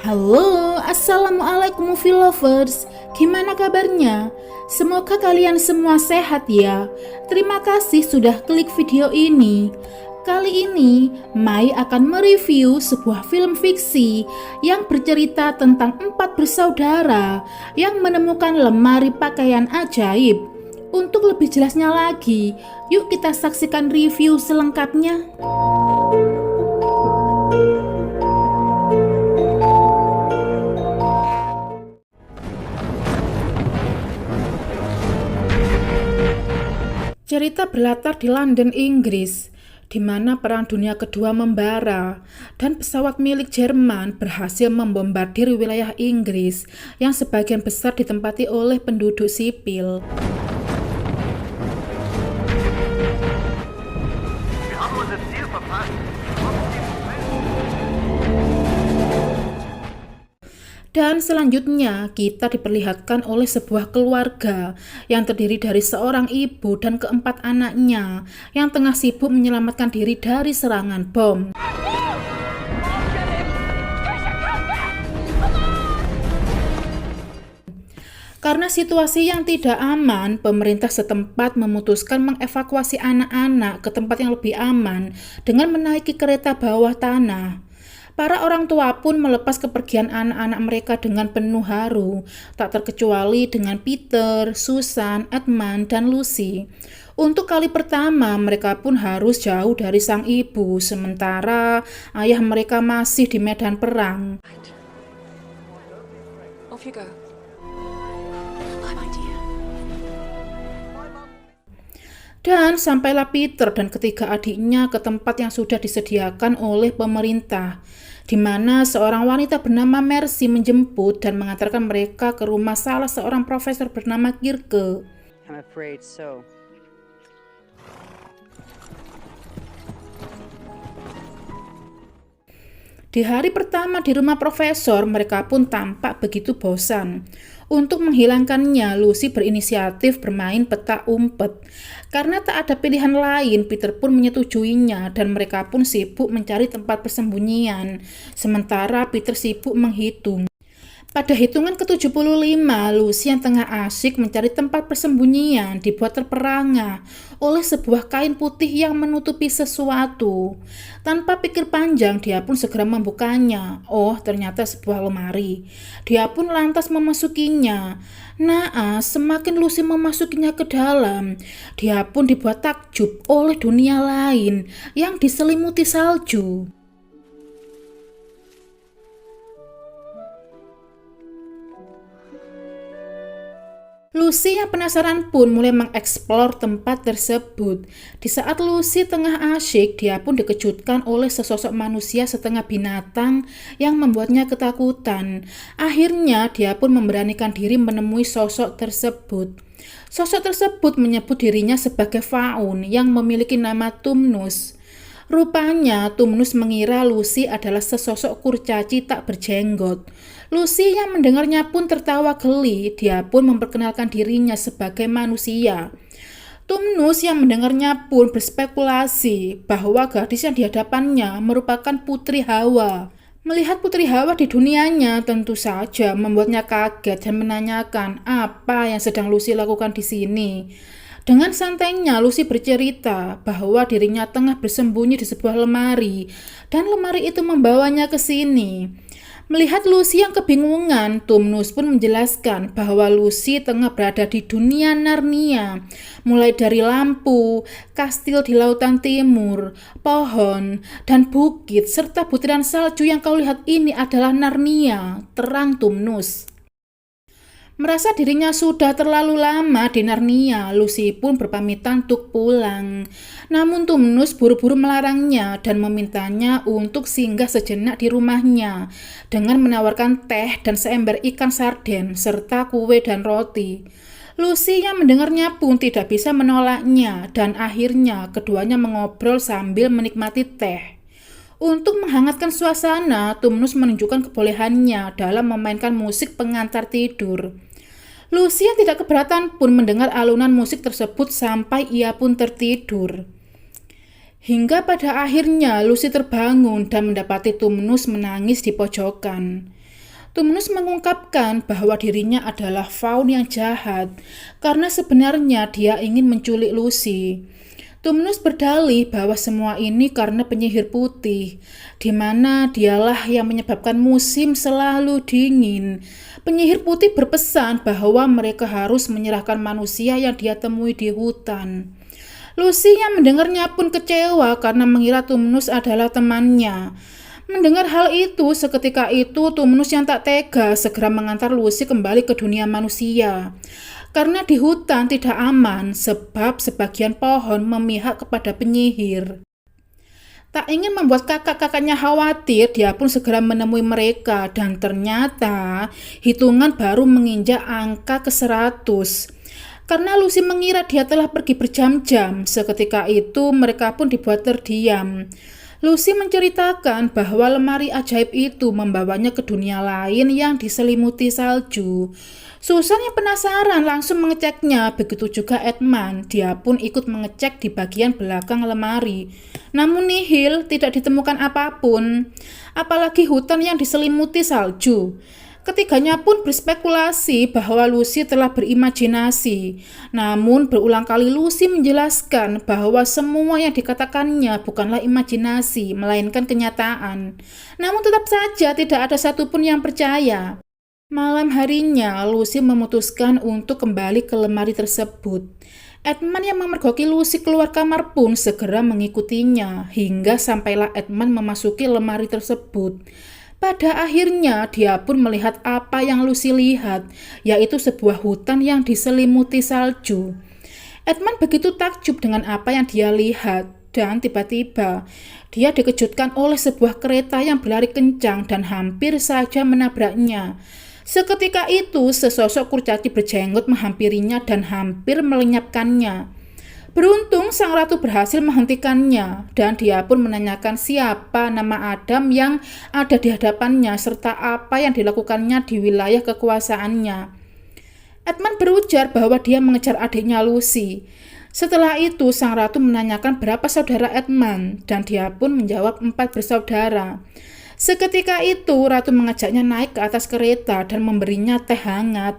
Halo, assalamualaikum movie lovers. Gimana kabarnya? Semoga kalian semua sehat ya. Terima kasih sudah klik video ini. Kali ini, Mai akan mereview sebuah film fiksi yang bercerita tentang 4 bersaudara yang menemukan lemari pakaian ajaib. Untuk lebih jelasnya lagi, yuk kita saksikan review selengkapnya. Cerita berlatar di London, Inggris, di mana Perang Dunia Kedua membara dan pesawat milik Jerman berhasil membombardir wilayah Inggris yang sebagian besar ditempati oleh penduduk sipil. Dan selanjutnya kita diperlihatkan oleh sebuah keluarga yang terdiri dari seorang ibu dan keempat anaknya yang tengah sibuk menyelamatkan diri dari serangan bom. Karena situasi yang tidak aman, pemerintah setempat memutuskan mengevakuasi anak-anak ke tempat yang lebih aman dengan menaiki kereta bawah tanah. Para orang tua pun melepas kepergian anak-anak mereka dengan penuh haru, tak terkecuali dengan Peter, Susan, Edmund, dan Lucy. Untuk kali pertama, mereka pun harus jauh dari sang ibu, sementara ayah mereka masih di medan perang. Off you go. Dan sampailah Peter dan ketiga adiknya ke tempat yang sudah disediakan oleh pemerintah, di mana seorang wanita bernama Mercy menjemput dan mengantarkan mereka ke rumah salah seorang profesor bernama Kirke. I'm afraid so. Di hari pertama di rumah profesor, mereka pun tampak begitu bosan. Untuk menghilangkannya, Lucy berinisiatif bermain petak umpet. Karena tak ada pilihan lain, Peter pun menyetujuinya dan mereka pun sibuk mencari tempat persembunyian. Sementara Peter sibuk menghitung. Pada hitungan ke-75, Lucy yang tengah asyik mencari tempat persembunyian dibuat terperangah oleh sebuah kain putih yang menutupi sesuatu. Tanpa pikir panjang, dia pun segera membukanya. Oh, ternyata sebuah lemari. Dia pun lantas memasukinya. Naas, semakin Lucy memasukinya ke dalam, dia pun dibuat takjub oleh dunia lain yang diselimuti salju. Lucy yang penasaran pun mulai mengeksplor tempat tersebut. Di saat Lucy tengah asyik, dia pun dikejutkan oleh sesosok manusia setengah binatang yang membuatnya ketakutan. Akhirnya dia pun memberanikan diri menemui sosok tersebut. Sosok tersebut menyebut dirinya sebagai Faun yang memiliki nama Tumnus. Rupanya Tumnus mengira Lucy adalah sesosok kurcaci tak berjenggot. Lucy yang mendengarnya pun tertawa geli. Dia pun memperkenalkan dirinya sebagai manusia. Tumnus yang mendengarnya pun berspekulasi bahwa gadis yang di hadapannya merupakan Putri Hawa. Melihat Putri Hawa di dunianya tentu saja membuatnya kaget dan menanyakan apa yang sedang Lucy lakukan di sini. Dengan santainya, Lucy bercerita bahwa dirinya tengah bersembunyi di sebuah lemari dan lemari itu membawanya ke sini. Melihat Lucy yang kebingungan, Tumnus pun menjelaskan bahwa Lucy tengah berada di dunia Narnia, mulai dari lampu, kastil di lautan timur, pohon, dan bukit, serta butiran salju yang kau lihat ini adalah Narnia, terang Tumnus. Merasa dirinya sudah terlalu lama di Narnia, Lucy pun berpamitan untuk pulang. Namun Tumnus buru-buru melarangnya dan memintanya untuk singgah sejenak di rumahnya dengan menawarkan teh dan seember ikan sarden serta kue dan roti. Lucy yang mendengarnya pun tidak bisa menolaknya dan akhirnya keduanya mengobrol sambil menikmati teh. Untuk menghangatkan suasana, Tumnus menunjukkan kebolehannya dalam memainkan musik pengantar tidur. Lucy yang tidak keberatan pun mendengar alunan musik tersebut sampai ia pun tertidur. Hingga pada akhirnya Lucy terbangun dan mendapati Tumnus menangis di pojokan. Tumnus mengungkapkan bahwa dirinya adalah Faun yang jahat karena sebenarnya dia ingin menculik Lucy. Tumnus berdalih bahwa semua ini karena penyihir putih, di mana dialah yang menyebabkan musim selalu dingin. Penyihir putih berpesan bahwa mereka harus menyerahkan manusia yang dia temui di hutan. Lucy yang mendengarnya pun kecewa karena mengira Tumnus adalah temannya. Mendengar hal itu, seketika itu Tumnus yang tak tega segera mengantar Lucy kembali ke dunia manusia. Karena di hutan tidak aman sebab sebagian pohon memihak kepada penyihir. Tak ingin membuat kakak-kakaknya khawatir, dia pun segera menemui mereka dan ternyata hitungan baru menginjak angka ke 100. Karena Lucy mengira dia telah pergi berjam-jam, seketika itu mereka pun dibuat terdiam. Lucy menceritakan bahwa lemari ajaib itu membawanya ke dunia lain yang diselimuti salju. Susan yang penasaran langsung mengeceknya, begitu juga Edmund. Dia pun ikut mengecek di bagian belakang lemari. Namun nihil, tidak ditemukan apapun, apalagi hutan yang diselimuti salju. Ketiganya pun berspekulasi bahwa Lucy telah berimajinasi. Namun berulang kali Lucy menjelaskan bahwa semua yang dikatakannya bukanlah imajinasi, melainkan kenyataan. Namun tetap saja tidak ada satupun yang percaya. Malam harinya, Lucy memutuskan untuk kembali ke lemari tersebut. Edmund yang memergoki Lucy keluar kamar pun segera mengikutinya, hingga sampailah Edmund memasuki lemari tersebut. Pada akhirnya, dia pun melihat apa yang Lucy lihat, yaitu sebuah hutan yang diselimuti salju. Edmund begitu takjub dengan apa yang dia lihat, dan tiba-tiba dia dikejutkan oleh sebuah kereta yang berlari kencang dan hampir saja menabraknya. Seketika itu, sesosok kurcaci berjenggot menghampirinya dan hampir melenyapkannya. Beruntung sang ratu berhasil menghentikannya dan dia pun menanyakan siapa nama Adam yang ada di hadapannya serta apa yang dilakukannya di wilayah kekuasaannya. Edmund berujar bahwa dia mengejar adiknya Lucy. Setelah itu sang ratu menanyakan berapa saudara Edmund dan dia pun menjawab 4 bersaudara. Seketika itu ratu mengajaknya naik ke atas kereta dan memberinya teh hangat.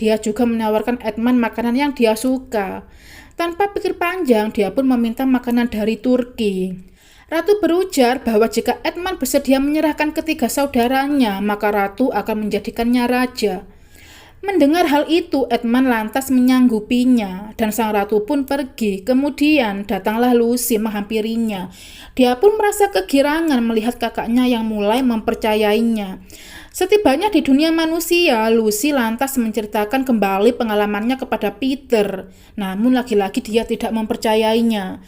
Dia juga menawarkan Edmund makanan yang dia suka. Tanpa pikir panjang, dia pun meminta makanan dari Turki. Ratu berujar bahwa jika Edmund bersedia menyerahkan ketiga saudaranya, maka ratu akan menjadikannya raja. Mendengar hal itu, Edmund lantas menyanggupinya, dan sang ratu pun pergi. Kemudian datanglah Lucy menghampirinya. Dia pun merasa kegirangan melihat kakaknya yang mulai mempercayainya. Setibanya di dunia manusia, Lucy lantas menceritakan kembali pengalamannya kepada Peter. Namun lagi-lagi dia tidak mempercayainya.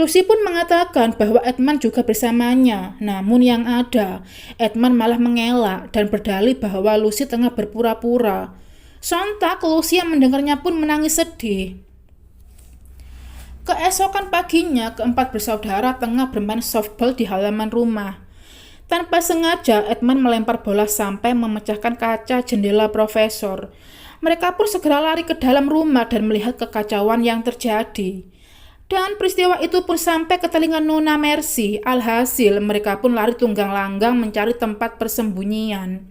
Lucy pun mengatakan bahwa Edmund juga bersamanya. Namun yang ada, Edmund malah mengelak dan berdalih bahwa Lucy tengah berpura-pura. Sontak Lucy yang mendengarnya pun menangis sedih. Keesokan paginya, keempat bersaudara tengah bermain softball di halaman rumah. Tanpa sengaja, Edmund melempar bola sampai memecahkan kaca jendela profesor. Mereka pun segera lari ke dalam rumah dan melihat kekacauan yang terjadi. Dan peristiwa itu pun sampai ke telinga Nona Mercy. Alhasil, mereka pun lari tunggang langgang mencari tempat persembunyian.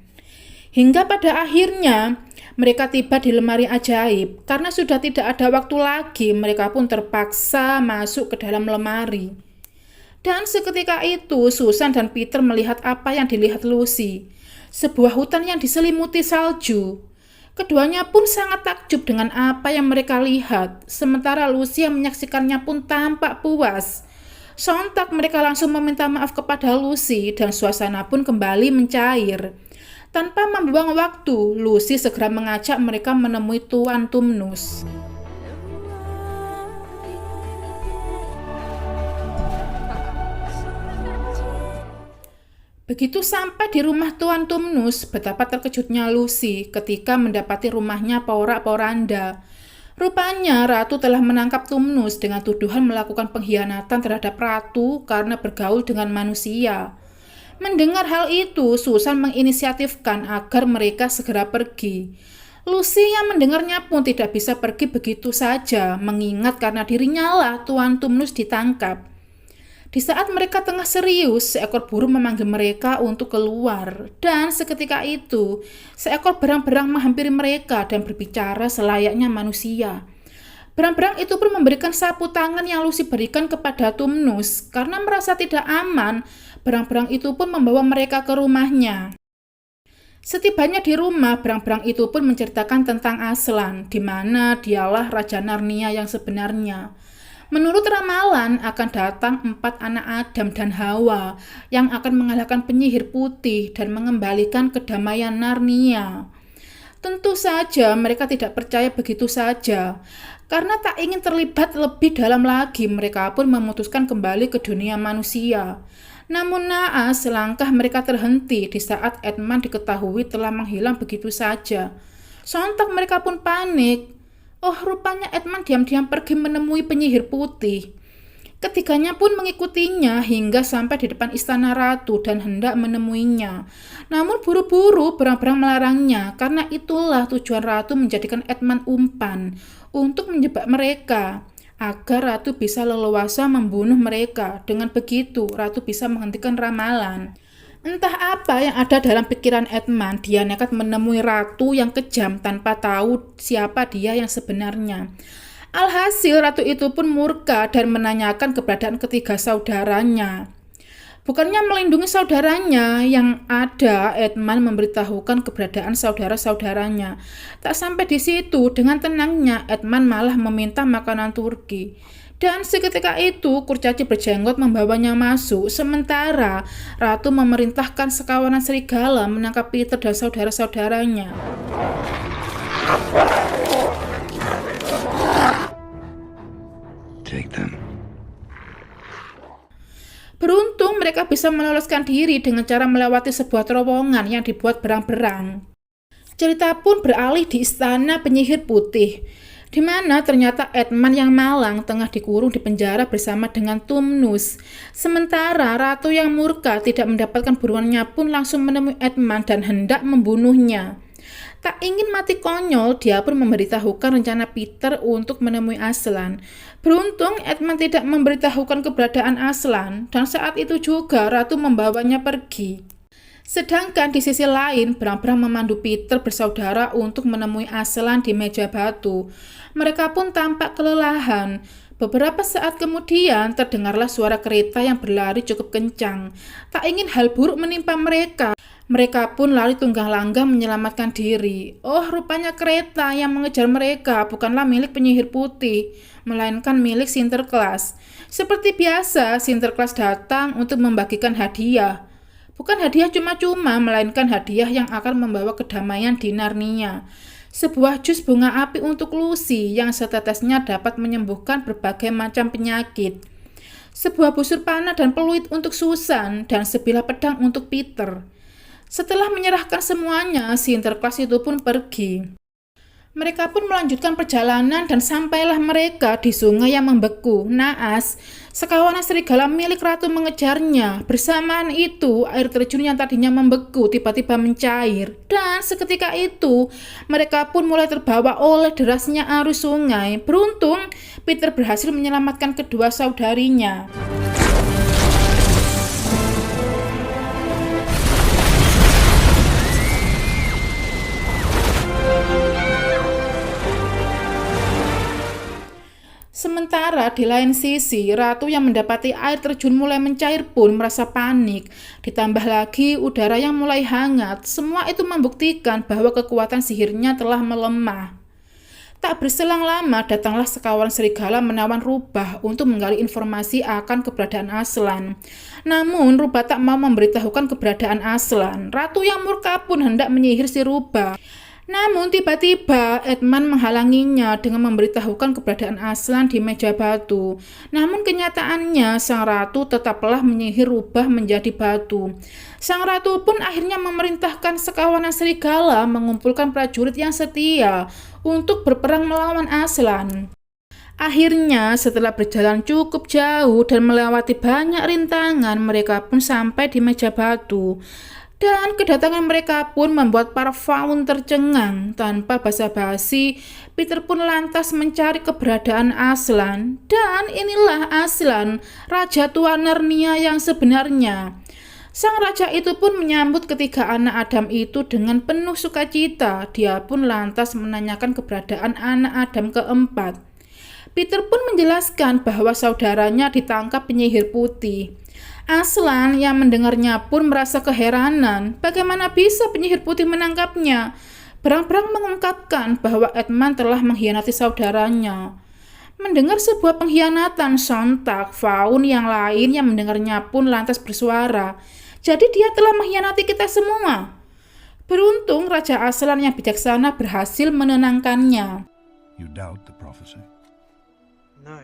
Hingga pada akhirnya, mereka tiba di lemari ajaib. Karena sudah tidak ada waktu lagi, mereka pun terpaksa masuk ke dalam lemari. Dan seketika itu, Susan dan Peter melihat apa yang dilihat Lucy. Sebuah hutan yang diselimuti salju. Keduanya pun sangat takjub dengan apa yang mereka lihat. Sementara Lucy yang menyaksikannya pun tampak puas. Sontak mereka langsung meminta maaf kepada Lucy dan suasana pun kembali mencair. Tanpa membuang waktu, Lucy segera mengajak mereka menemui Tuan Tumnus. Begitu sampai di rumah Tuan Tumnus, betapa terkejutnya Lucy ketika mendapati rumahnya porak-poranda. Rupanya Ratu telah menangkap Tumnus dengan tuduhan melakukan pengkhianatan terhadap Ratu karena bergaul dengan manusia. Mendengar hal itu, Susan menginisiatifkan agar mereka segera pergi. Lucy yang mendengarnya pun tidak bisa pergi begitu saja, mengingat karena dirinya lah Tuan Tumnus ditangkap. Di saat mereka tengah serius, seekor burung memanggil mereka untuk keluar. Dan seketika itu, seekor berang-berang menghampiri mereka dan berbicara selayaknya manusia. Berang-berang itu pun memberikan sapu tangan yang Lucy berikan kepada Tumnus. Karena merasa tidak aman, berang-berang itu pun membawa mereka ke rumahnya. Setibanya di rumah, berang-berang itu pun menceritakan tentang Aslan, di mana dialah Raja Narnia yang sebenarnya. Menurut ramalan, akan datang 4 anak Adam dan Hawa yang akan mengalahkan penyihir putih dan mengembalikan kedamaian Narnia. Tentu saja mereka tidak percaya begitu saja. Karena tak ingin terlibat lebih dalam lagi, mereka pun memutuskan kembali ke dunia manusia. Namun naas, langkah mereka terhenti di saat Edmund diketahui telah menghilang begitu saja. Sontak mereka pun panik. Oh, rupanya Edmund diam-diam pergi menemui penyihir putih. Ketiganya pun mengikutinya hingga sampai di depan istana ratu dan hendak menemuinya. Namun buru-buru berang-berang melarangnya, karena itulah tujuan ratu menjadikan Edmund umpan untuk menjebak mereka, agar ratu bisa leluasa membunuh mereka. Dengan begitu, ratu bisa menghentikan ramalan. Entah apa yang ada dalam pikiran Edmund, dia nekat menemui ratu yang kejam tanpa tahu siapa dia yang sebenarnya. Alhasil ratu itu pun murka dan menanyakan keberadaan ketiga saudaranya. Bukannya melindungi saudaranya yang ada, Edmund memberitahukan keberadaan saudara-saudaranya. Tak sampai di situ, dengan tenangnya Edmund malah meminta makanan Turki. Dan seketika itu kurcaci berjenggot membawanya masuk, sementara ratu memerintahkan sekawanan serigala menangkap Peter dan saudara-saudaranya. Take them. Beruntung mereka bisa meloloskan diri dengan cara melewati sebuah terowongan yang dibuat berang-berang. Cerita pun beralih di istana penyihir putih, di mana ternyata Edmund yang malang tengah dikurung di penjara bersama dengan Tumnus. Sementara ratu yang murka tidak mendapatkan buruannya pun langsung menemui Edmund dan hendak membunuhnya. Tak ingin mati konyol, dia pun memberitahukan rencana Peter untuk menemui Aslan. Beruntung Edmund tidak memberitahukan keberadaan Aslan, dan saat itu juga ratu membawanya pergi. Sedangkan di sisi lain, berang-berang memandu Peter bersaudara untuk menemui Aslan di meja batu. Mereka pun tampak kelelahan. Beberapa saat kemudian terdengarlah suara kereta yang berlari cukup kencang. Tak ingin hal buruk menimpa mereka. Mereka pun lari tunggang-langgang menyelamatkan diri. Oh, rupanya kereta yang mengejar mereka bukanlah milik penyihir putih, melainkan milik Sinterklas. Seperti biasa, Sinterklas datang untuk membagikan hadiah. Bukan hadiah cuma-cuma, melainkan hadiah yang akan membawa kedamaian di Narnia. Sebuah jus bunga api untuk Lucy yang setetesnya dapat menyembuhkan berbagai macam penyakit. Sebuah busur panah dan peluit untuk Susan, dan sebilah pedang untuk Peter. Setelah menyerahkan semuanya, Sinterklas itu pun pergi. Mereka pun melanjutkan perjalanan dan sampailah mereka di sungai yang membeku. Naas, sekawanan serigala milik ratu mengejarnya. Bersamaan itu, air terjun yang tadinya membeku tiba-tiba mencair. Dan seketika itu, mereka pun mulai terbawa oleh derasnya arus sungai. Beruntung, Peter berhasil menyelamatkan kedua saudarinya. Sementara di lain sisi, ratu yang mendapati air terjun mulai mencair pun merasa panik. Ditambah lagi udara yang mulai hangat, semua itu membuktikan bahwa kekuatan sihirnya telah melemah. Tak berselang lama, datanglah sekawanan serigala menawan rubah untuk menggali informasi akan keberadaan Aslan. Namun, rubah tak mau memberitahukan keberadaan Aslan. Ratu yang murka pun hendak menyihir si rubah. Namun tiba-tiba Edmund menghalanginya dengan memberitahukan keberadaan Aslan di meja batu. Namun kenyataannya sang ratu tetaplah menyihir rubah menjadi batu. Sang ratu pun akhirnya memerintahkan sekawanan serigala mengumpulkan prajurit yang setia untuk berperang melawan Aslan. Akhirnya setelah berjalan cukup jauh dan melewati banyak rintangan, mereka pun sampai di meja batu. Dan kedatangan mereka pun membuat para faun tercengang. Tanpa basa-basi, Peter pun lantas mencari keberadaan Aslan. Dan inilah Aslan, Raja Tua Narnia yang sebenarnya. Sang raja itu pun menyambut ketiga anak Adam itu dengan penuh sukacita. Dia pun lantas menanyakan keberadaan anak Adam keempat. Peter pun menjelaskan bahwa saudaranya ditangkap penyihir putih. Aslan yang mendengarnya pun merasa keheranan, bagaimana bisa penyihir putih menangkapnya. Berang-berang mengungkapkan bahwa Edmund telah mengkhianati saudaranya. Mendengar sebuah pengkhianatan, sontak faun yang lain yang mendengarnya pun lantas bersuara, jadi dia telah mengkhianati kita semua. Beruntung Raja Aslan yang bijaksana berhasil menenangkannya. You doubt the prophecy? No.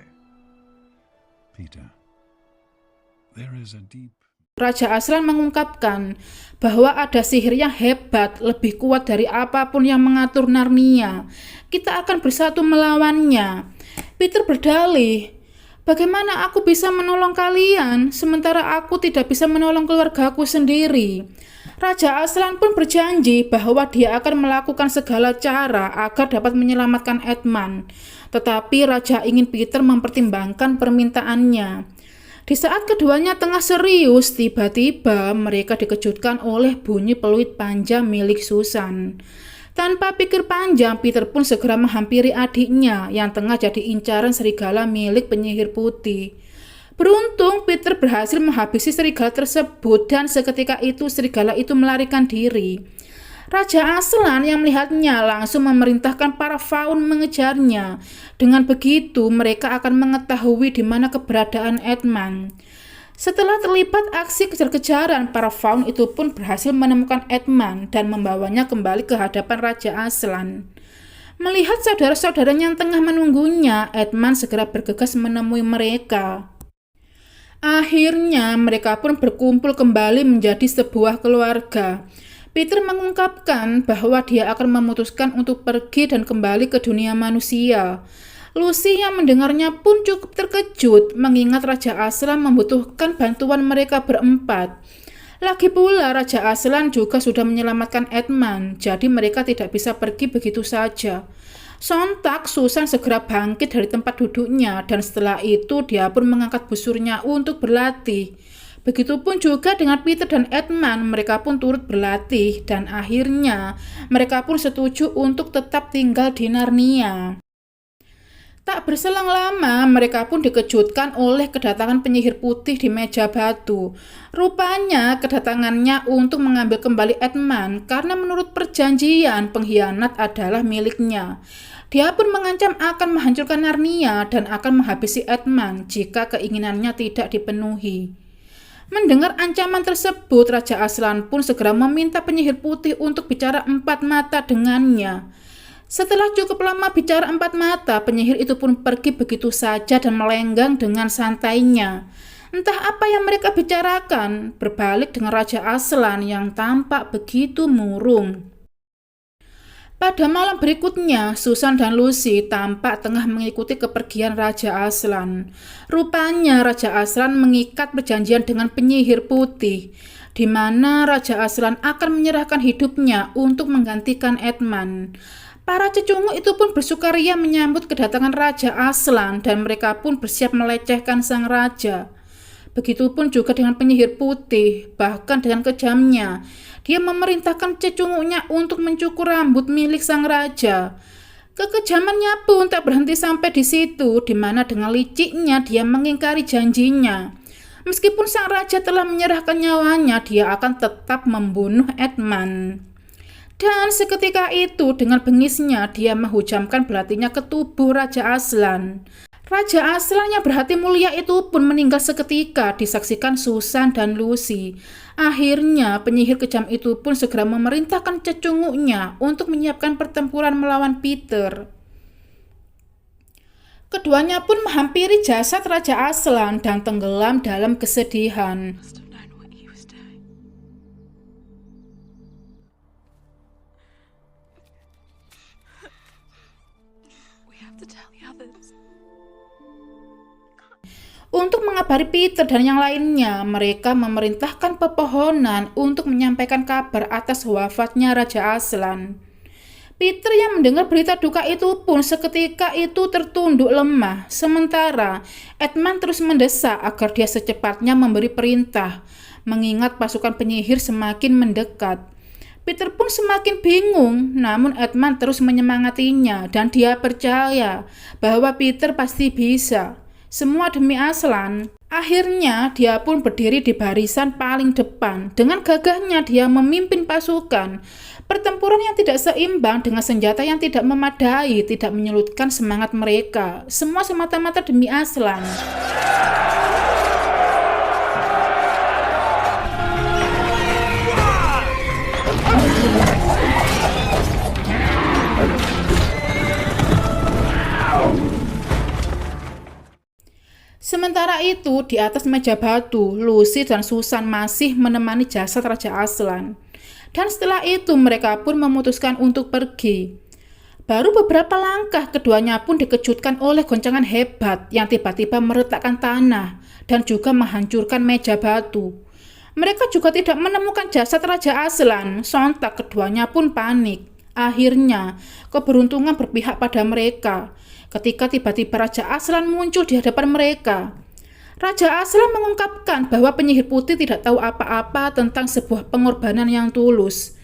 Peter, there is a deep... Raja Aslan mengungkapkan bahwa ada sihir yang hebat, lebih kuat dari apapun yang mengatur Narnia. Kita akan bersatu melawannya. Peter berdalih, bagaimana aku bisa menolong kalian, sementara aku tidak bisa menolong keluargaku sendiri. Raja Aslan pun berjanji bahwa dia akan melakukan segala cara agar dapat menyelamatkan Edmund. Tetapi Raja ingin Peter mempertimbangkan permintaannya. Di saat keduanya tengah serius, tiba-tiba mereka dikejutkan oleh bunyi peluit panjang milik Susan. Tanpa pikir panjang, Peter pun segera menghampiri adiknya yang tengah jadi incaran serigala milik penyihir putih. Beruntung Peter berhasil menghabisi serigala tersebut dan seketika itu serigala itu melarikan diri. Raja Aslan yang melihatnya langsung memerintahkan para faun mengejarnya. Dengan begitu mereka akan mengetahui di mana keberadaan Edmund. Setelah terlibat aksi kejar-kejaran, para faun itu pun berhasil menemukan Edmund dan membawanya kembali ke hadapan Raja Aslan. Melihat saudara-saudaranya yang tengah menunggunya, Edmund segera bergegas menemui mereka. Akhirnya mereka pun berkumpul kembali menjadi sebuah keluarga. Peter mengungkapkan bahwa dia akan memutuskan untuk pergi dan kembali ke dunia manusia. Lucy yang mendengarnya pun cukup terkejut mengingat Raja Aslan membutuhkan bantuan mereka berempat. Lagi pula Raja Aslan juga sudah menyelamatkan Edmund, jadi mereka tidak bisa pergi begitu saja. Sontak Susan segera bangkit dari tempat duduknya dan setelah itu dia pun mengangkat busurnya untuk berlatih. Begitupun juga dengan Peter dan Edmund, mereka pun turut berlatih dan akhirnya mereka pun setuju untuk tetap tinggal di Narnia. Tak berselang lama, mereka pun dikejutkan oleh kedatangan penyihir putih di meja batu. Rupanya kedatangannya untuk mengambil kembali Edmund karena menurut perjanjian pengkhianat adalah miliknya. Dia pun mengancam akan menghancurkan Narnia dan akan menghabisi Edmund jika keinginannya tidak dipenuhi. Mendengar ancaman tersebut, Raja Aslan pun segera meminta penyihir putih untuk bicara empat mata dengannya. Setelah cukup lama bicara empat mata, penyihir itu pun pergi begitu saja dan melenggang dengan santainya. Entah apa yang mereka bicarakan, berbalik dengan Raja Aslan yang tampak begitu murung. Pada malam berikutnya, Susan dan Lucy tampak tengah mengikuti kepergian Raja Aslan. Rupanya Raja Aslan mengikat perjanjian dengan penyihir putih, di mana Raja Aslan akan menyerahkan hidupnya untuk menggantikan Edmund. Para cecunguk itu pun bersukaria menyambut kedatangan Raja Aslan dan mereka pun bersiap melecehkan sang raja. Begitupun juga dengan penyihir putih, bahkan dengan kejamnya. Dia memerintahkan cecunguknya untuk mencukur rambut milik sang raja. Kekejamannya pun tak berhenti sampai di situ, di mana dengan liciknya dia mengingkari janjinya. Meskipun sang raja telah menyerahkan nyawanya, dia akan tetap membunuh Edmund. Dan seketika itu dengan bengisnya dia menghujamkan belatinya ke tubuh Raja Aslan. Raja Aslan yang berhati mulia itu pun meninggal seketika, disaksikan Susan dan Lucy. Akhirnya penyihir kejam itu pun segera memerintahkan cecunguknya untuk menyiapkan pertempuran melawan Peter. Keduanya pun menghampiri jasad Raja Aslan dan tenggelam dalam kesedihan. Untuk mengabari Peter dan yang lainnya, mereka memerintahkan pepohonan untuk menyampaikan kabar atas wafatnya Raja Aslan. Peter yang mendengar berita duka itu pun seketika itu tertunduk lemah. Sementara Edmund terus mendesak agar dia secepatnya memberi perintah, mengingat pasukan penyihir semakin mendekat. Peter pun semakin bingung, namun Edmund terus menyemangatinya dan dia percaya bahwa Peter pasti bisa. Semua demi Aslan. Akhirnya dia pun berdiri di barisan paling depan. Dengan gagahnya dia memimpin pasukan. Pertempuran yang tidak seimbang dengan senjata yang tidak memadai tidak menyurutkan semangat mereka. Semua semata-mata demi Aslan. Sementara itu, di atas meja batu, Lucy dan Susan masih menemani jasad Raja Aslan. Dan setelah itu, mereka pun memutuskan untuk pergi. Baru beberapa langkah, keduanya pun dikejutkan oleh goncangan hebat yang tiba-tiba meretakkan tanah dan juga menghancurkan meja batu. Mereka juga tidak menemukan jasad Raja Aslan, sontak keduanya pun panik. Akhirnya, keberuntungan berpihak pada mereka. Ketika tiba-tiba Raja Aslan muncul di hadapan mereka. Raja Aslan mengungkapkan bahwa penyihir putih tidak tahu apa-apa tentang sebuah pengorbanan yang tulus.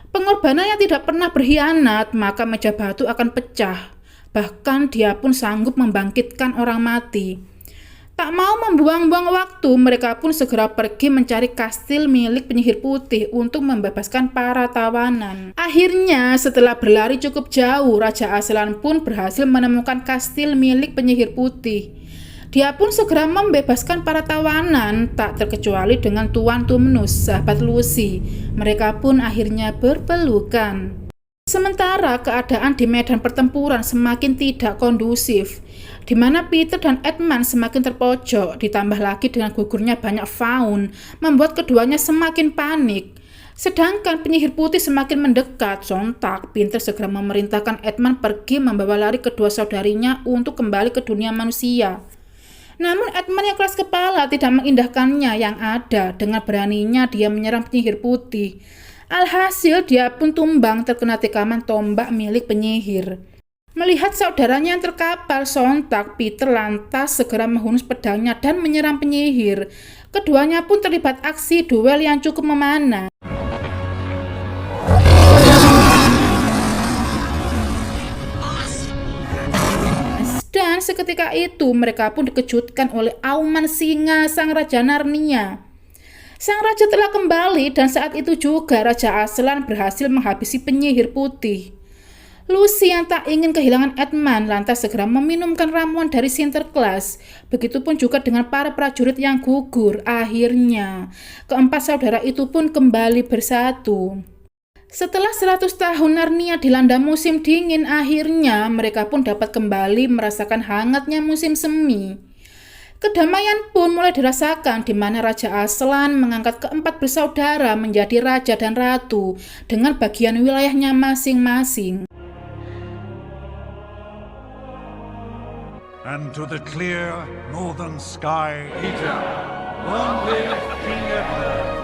Pengorbanan yang tidak pernah berkhianat, maka meja batu akan pecah. Bahkan dia pun sanggup membangkitkan orang mati. Tak mau membuang-buang waktu, mereka pun segera pergi mencari kastil milik penyihir putih untuk membebaskan para tawanan. Akhirnya, setelah berlari cukup jauh, Raja Aslan pun berhasil menemukan kastil milik penyihir putih. Dia pun segera membebaskan para tawanan, tak terkecuali dengan Tuan Tumnus, sahabat Lucy. Mereka pun akhirnya berpelukan. Sementara keadaan di medan pertempuran semakin tidak kondusif, di mana Peter dan Edmund semakin terpojok, ditambah lagi dengan gugurnya banyak faun, membuat keduanya semakin panik. Sedangkan penyihir putih semakin mendekat, sontak Peter segera memerintahkan Edmund pergi membawa lari kedua saudarinya untuk kembali ke dunia manusia. Namun Edmund yang keras kepala tidak mengindahkannya yang ada, dengan beraninya dia menyerang penyihir putih. Alhasil dia pun tumbang terkena tikaman tombak milik penyihir. Melihat saudaranya yang terkapar, sontak Peter lantas segera menghunus pedangnya dan menyerang penyihir. Keduanya pun terlibat aksi duel yang cukup memana. Dan seketika itu mereka pun dikejutkan oleh auman singa sang Raja Narnia. Sang raja telah kembali dan saat itu juga Raja Aslan berhasil menghabisi penyihir putih. Lucy yang tak ingin kehilangan Edmund lantas segera meminumkan ramuan dari Sinterklas. Begitupun juga dengan para prajurit yang gugur. Akhirnya, keempat saudara itu pun kembali bersatu. Setelah 100 tahun Narnia dilanda musim dingin, akhirnya mereka pun dapat kembali merasakan hangatnya musim semi. Kedamaian pun mulai dirasakan di mana Raja Aslan mengangkat keempat bersaudara menjadi raja dan ratu dengan bagian wilayahnya masing-masing. And to the clear northern sky, Peter, long live King Edward.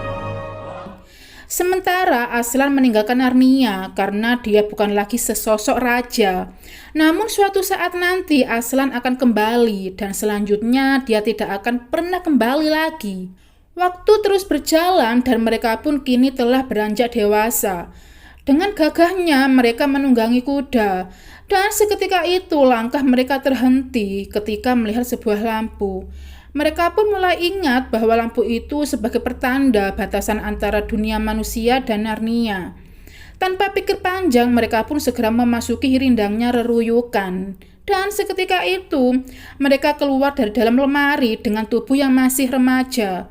Sementara Aslan meninggalkan Narnia karena dia bukan lagi sesosok raja. Namun suatu saat nanti Aslan akan kembali dan selanjutnya dia tidak akan pernah kembali lagi. Waktu terus berjalan dan mereka pun kini telah beranjak dewasa. Dengan gagahnya mereka menunggangi kuda. Dan seketika itu langkah mereka terhenti ketika melihat sebuah lampu. Mereka pun mulai ingat bahwa lampu itu sebagai pertanda batasan antara dunia manusia dan Narnia. Tanpa pikir panjang, mereka pun segera memasuki rindangnya reruyukan. Dan seketika itu, mereka keluar dari dalam lemari dengan tubuh yang masih remaja.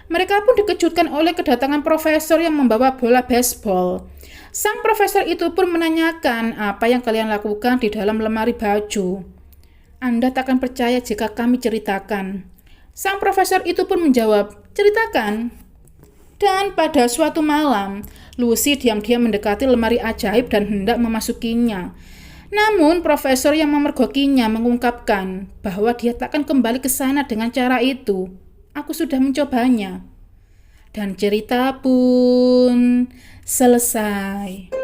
Mereka pun dikejutkan oleh kedatangan profesor yang membawa bola baseball. Sang profesor itu pun menanyakan apa yang kalian lakukan di dalam lemari baju. Anda tak akan percaya jika kami ceritakan. Sang profesor itu pun menjawab, ceritakan. Dan pada suatu malam, Lucy diam-diam mendekati lemari ajaib dan hendak memasukinya. Namun profesor yang memergokinya mengungkapkan bahwa dia takkan kembali ke sana dengan cara itu. Aku sudah mencobanya. Dan cerita pun selesai.